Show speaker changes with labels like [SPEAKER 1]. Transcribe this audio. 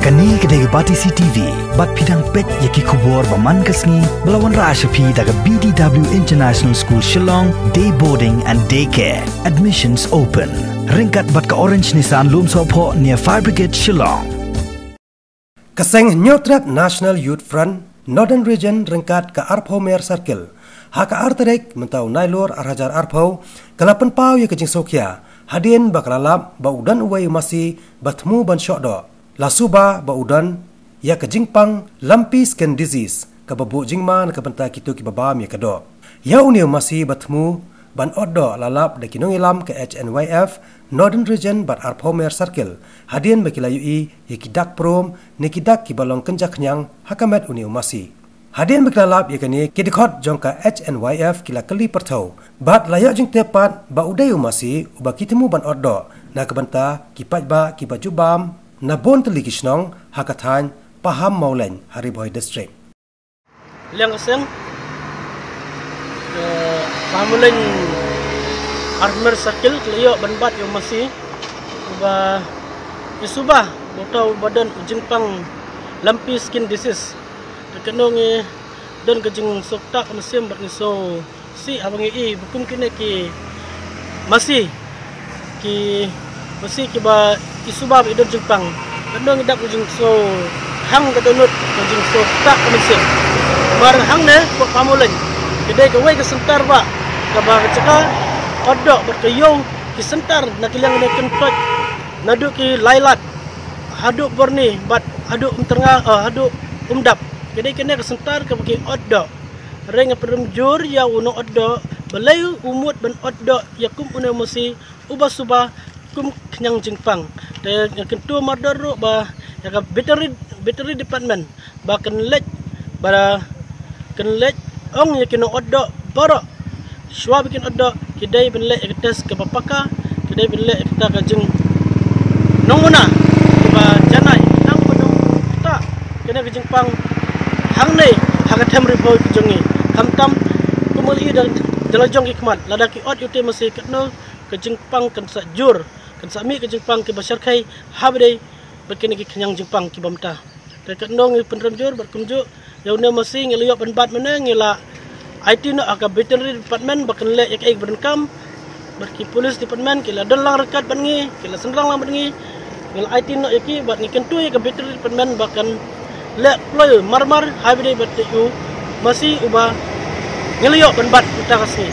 [SPEAKER 1] Kani kedai bati CTV, bat pidang pet yaki kubur baman kesni, belawan Rashapi daga BDW International School Shillong, day boarding and daycare. Admissions open. Ringkat bat ke Orange Nissan Lum Sopo near Fire Brigade Shillong.
[SPEAKER 2] Kaseng Nyotrat National Youth Front, Northern Region ringkat ke Arpho Mer Circle. Haka arterek mentau nailor arhajar Arpho, kalapan pau ya kejing Sokya. Hadin bakalalap baudan uway masih batmu ban syokdo. Lasuba baudan ya kejingpang lumpy skin disease kababu jingman kabenta kitu kibabam ya kado. Ya uniu masih batmu ban oddo lalap de kinongilam ke HNYF Northern Region bat Arpho Mer Circle. Hadin bakilayui ya kidak prom nikidak kibalong kenjak nyang hakamet uniu masih. Hadin berkelalap yakni kidikot jongka HNYF kila keli pertau. Bat layak jeng tepat ba udayu masih uba kitemu ban ordo na kebenta kipat ba kibajubam na bon teli kisnong hakatan paham maulen Hariboy District.
[SPEAKER 3] Liang kaseng pamulen Armer Circle keliyo banbat yung masih uba isubah botau badan ujingpang lumpy skin disease. Kenong don kejeng soktak musim berniso si abang bukum kene ki masih ba isubab idon Jepang kenong idak kejeng so hang kadonut kejeng soktak musim mar hang ne ko pamulen kedai kawai ke sentar ba ka caka odok berkayong ki sentar na kilang ne kentot nadu ki lailat haduk borni bat haduk tengah haduk umdap. Kedai kena kesentar ke bagi odok. Reng peremjur ya uno odok. Belayu umut ben odok ya kum uno musi ubah subah kum kenyang jingpang. Dan yang kedua mardaru ba ya battery department ba kenlek ong ya kena odok barok. Shwa bikin odok kedai benlek tes ke bapaka kedai benlek kita kajeng nonguna ba janai nang penung kita kena ke jingpang hang nei haga temri boy jongi kam kumuli dan jelajong ikmat ladaki ot ute masih ketno ke jingpang kan sajur kan sami ke jingpang ke basyarkai habdei berkini ke kenyang jingpang ki bamta te ketno ngi penremjur berkunjuk yauna masih ngeliok penbat meneng ngila IT no aga veterinary department bakan le ek berengkam berki polis department kila dalang rekat bangi kila senrang lang bangi ngila IT no yaki bat ngi kentu ya ke veterinary department bakan lek ploy marmar habide batu masih ubah ngeliok penbat kita kasih